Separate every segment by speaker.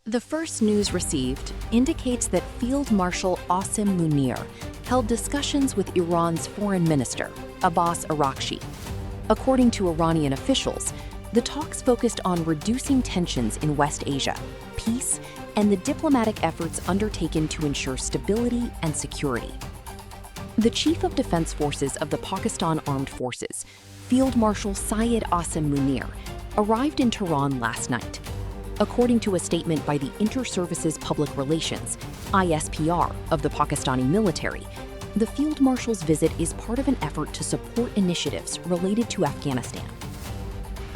Speaker 1: The first news received indicates that Field Marshal Qasem Munir held discussions with Iran's foreign minister, Abbas Araghchi. According to Iranian officials, the talks focused on reducing tensions in West Asia, peace, and the diplomatic efforts undertaken to ensure stability and security. The Chief of Defense Forces of the Pakistan Armed Forces, Field Marshal Syed Qasem Munir, arrived in Tehran last night. According to a statement by the Inter-Services Public Relations, ISPR, of the Pakistani military, the Field Marshal's visit is part of an effort to support initiatives related to Afghanistan.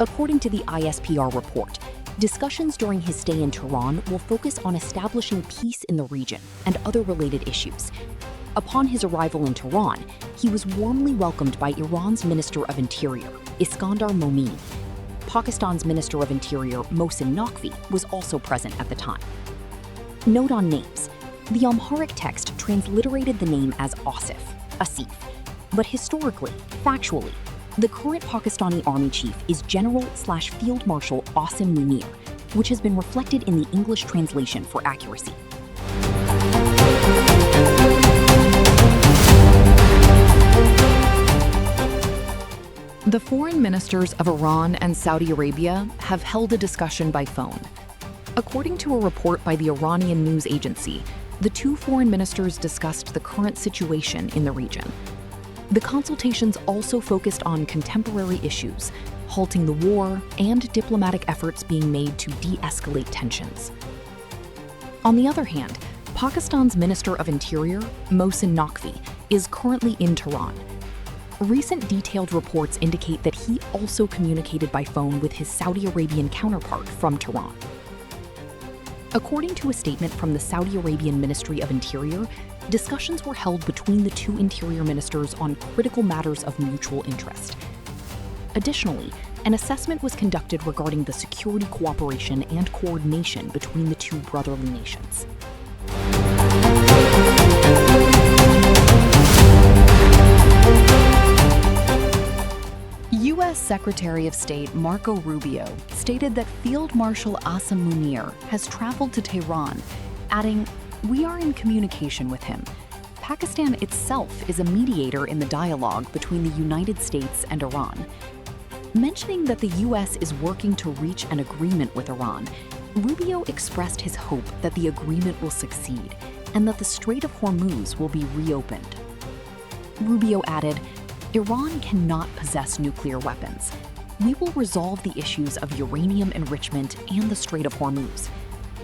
Speaker 1: According to the ISPR report, discussions during his stay in Tehran will focus on establishing peace in the region and other related issues. Upon his arrival in Tehran, he was warmly welcomed by Iran's Minister of Interior, Iskandar Momini. Pakistan's Minister of Interior, Mohsin Naqvi, was also present at the time. Note on names. The Amharic text transliterated the name as Asif, but historically, factually, the current Pakistani Army Chief is General/Field Marshal Qasem Munir, which has been reflected in the English translation for accuracy. The foreign ministers of Iran and Saudi Arabia have held a discussion by phone. According to a report by the Iranian news agency, the two foreign ministers discussed the current situation in the region. The consultations also focused on contemporary issues, halting the war, and diplomatic efforts being made to de-escalate tensions. On the other hand, Pakistan's Minister of Interior, Mohsin Naqvi, is currently in Tehran. Recent detailed reports indicate that he also communicated by phone with his Saudi Arabian counterpart from Tehran. According to a statement from the Saudi Arabian Ministry of Interior, discussions were held between the two interior ministers on critical matters of mutual interest. Additionally, an assessment was conducted regarding the security cooperation and coordination between the two brotherly nations. U.S. Secretary of State Marco Rubio stated that Field Marshal Qasem Munir has traveled to Tehran, adding, "We are in communication with him. Pakistan itself is a mediator in the dialogue between the United States and Iran." Mentioning that the U.S. is working to reach an agreement with Iran, Rubio expressed his hope that the agreement will succeed and that the Strait of Hormuz will be reopened. Rubio added, "Iran cannot possess nuclear weapons. We will resolve the issues of uranium enrichment and the Strait of Hormuz.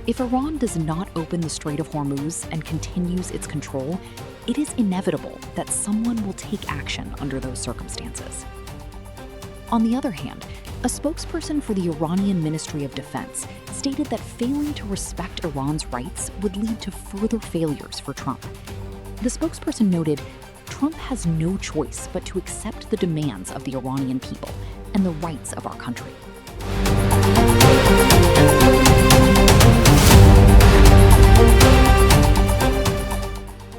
Speaker 1: If Iran does not open the Strait of Hormuz and continues its control, it is inevitable that someone will take action under those circumstances." On the other hand, a spokesperson for the Iranian Ministry of Defense stated that failing to respect Iran's rights would lead to further failures for Trump. The spokesperson noted, "Trump has no choice but to accept the demands of the Iranian people and the rights of our country."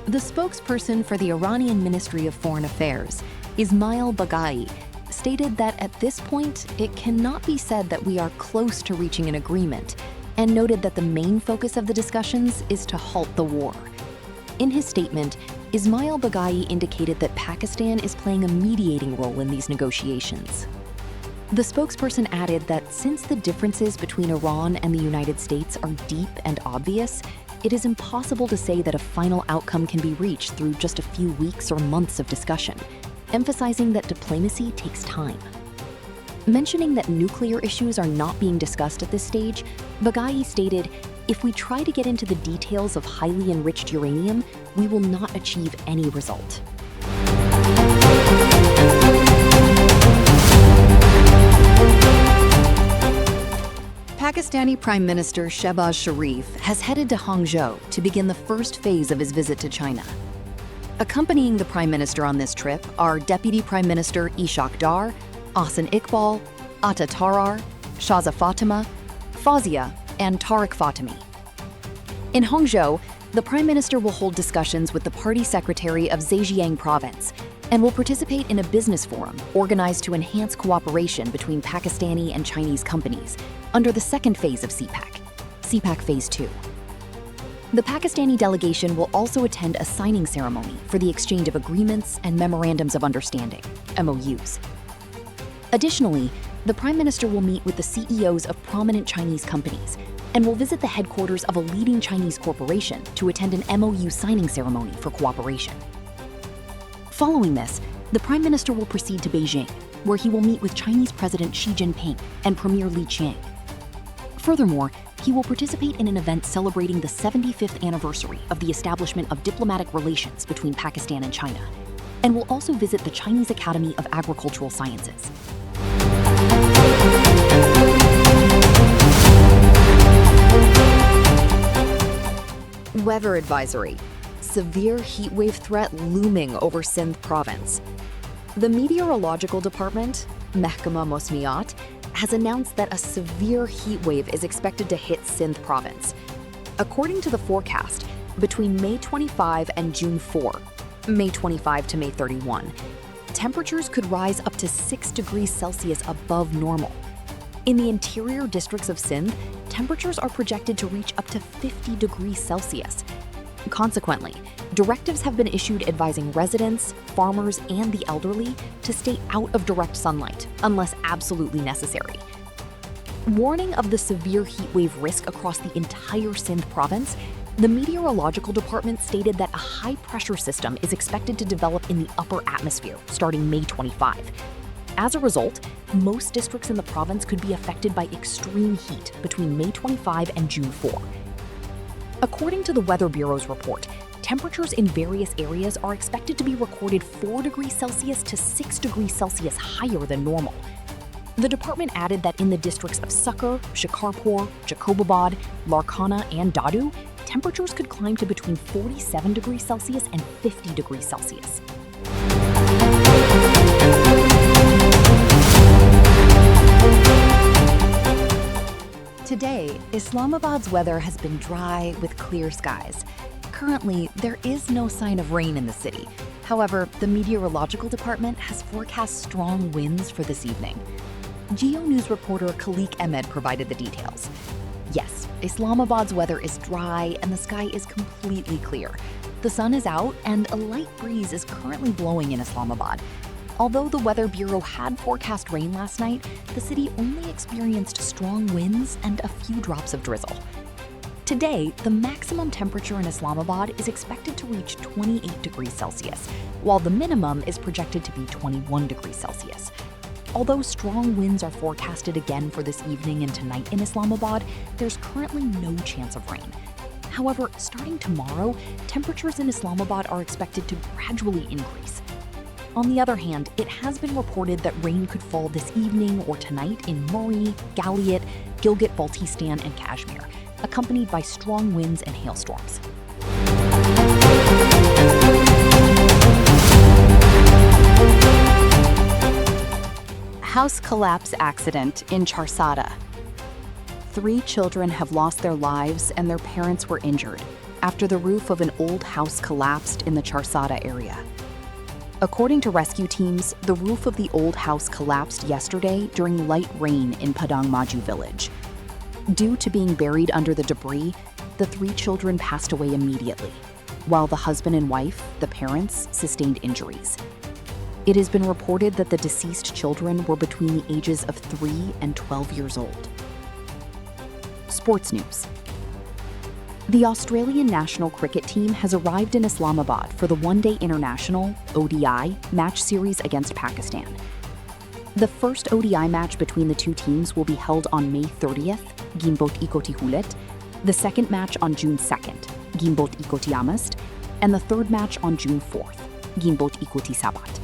Speaker 1: The spokesperson for the Iranian Ministry of Foreign Affairs, Ismail Baghai, stated that at this point, it cannot be said that we are close to reaching an agreement, and noted that the main focus of the discussions is to halt the war. In his statement, Ismail Baghai indicated that Pakistan is playing a mediating role in these negotiations. The spokesperson added that since the differences between Iran and the United States are deep and obvious, it is impossible to say that a final outcome can be reached through just a few weeks or months of discussion, emphasizing that diplomacy takes time. Mentioning that nuclear issues are not being discussed at this stage, Baghai stated, "If we try to get into the details of highly enriched uranium, we will not achieve any result." Pakistani Prime Minister Shehbaz Sharif has headed to Hangzhou to begin the first phase of his visit to China. Accompanying the Prime Minister on this trip are Deputy Prime Minister Ishaq Dar, Ahsan Iqbal, Atta Tarar, Shaza Fatima, Fawzia, and Tariq Fatimi. In Hangzhou, the Prime Minister will hold discussions with the party secretary of Zhejiang Province and will participate in a business forum organized to enhance cooperation between Pakistani and Chinese companies under the second phase of CPEC, CPAC Phase 2. The Pakistani delegation will also attend a signing ceremony for the exchange of agreements and memorandums of understanding, MOUs. Additionally, the Prime Minister will meet with the CEOs of prominent Chinese companies and will visit the headquarters of a leading Chinese corporation to attend an MOU signing ceremony for cooperation. Following this, the Prime Minister will proceed to Beijing, where he will meet with Chinese President Xi Jinping and Premier Li Qiang. Furthermore, he will participate in an event celebrating the 75th anniversary of the establishment of diplomatic relations between Pakistan and China, and will also visit the Chinese Academy of Agricultural Sciences. Weather advisory. Severe heat wave threat looming over Sindh province. The Meteorological Department, Mehkama Mosmiat, has announced that a severe heat wave is expected to hit Sindh province. According to the forecast, between May 25 and June 4, May 25 to May 31, temperatures could rise up to 6 degrees Celsius above normal. In the interior districts of Sindh, temperatures are projected to reach up to 50 degrees Celsius. Consequently, directives have been issued advising residents, farmers, and the elderly to stay out of direct sunlight unless absolutely necessary. Warning of the severe heat wave risk across the entire Sindh province, the Meteorological Department stated that a high-pressure system is expected to develop in the upper atmosphere starting May 25. As a result, most districts in the province could be affected by extreme heat between May 25 and June 4. According to the Weather Bureau's report, temperatures in various areas are expected to be recorded 4 degrees Celsius to 6 degrees Celsius higher than normal. The department added that in the districts of Sukkar, Shikarpur, Jacobabad, Larkana, and Dadu, temperatures could climb to between 47 degrees Celsius and 50 degrees Celsius. Today, Islamabad's weather has been dry with clear skies. Currently, there is no sign of rain in the city. However, the Meteorological Department has forecast strong winds for this evening. Geo News reporter Khalik Ahmed provided the details. Yes, Islamabad's weather is dry and the sky is completely clear. The sun is out and a light breeze is currently blowing in Islamabad. Although the Weather Bureau had forecast rain last night, the city only experienced strong winds and a few drops of drizzle. Today, the maximum temperature in Islamabad is expected to reach 28 degrees Celsius, while the minimum is projected to be 21 degrees Celsius. Although strong winds are forecasted again for this evening and tonight in Islamabad, there's currently no chance of rain. However, starting tomorrow, temperatures in Islamabad are expected to gradually increase. On the other hand, it has been reported that rain could fall this evening or tonight in Murree, Galiot, Gilgit-Baltistan, and Kashmir, accompanied by strong winds and hailstorms. House collapse accident in Charsada. 3 children have lost their lives and their parents were injured after the roof of an old house collapsed in the Charsada area. According to rescue teams, the roof of the old house collapsed yesterday during light rain in Padang Maju village. Due to being buried under the debris, the 3 children passed away immediately, while the husband and wife, the parents, sustained injuries. It has been reported that the deceased children were between the ages of 3 and 12 years old. Sports news. The Australian national cricket team has arrived in Islamabad for the one-day international, ODI, match series against Pakistan. The first ODI match between the two teams will be held on May 30th, Gimbot Ikoti Hulet, the second match on June 2nd, Gimbot Ikoti Amast, and the third match on June 4th, Gimbot Ikoti Sabat.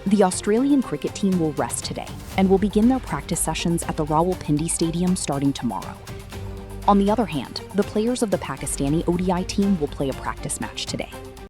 Speaker 1: The Australian cricket team will rest today and will begin their practice sessions at the Rawalpindi Stadium starting tomorrow. On the other hand, the players of the Pakistani ODI team will play a practice match today.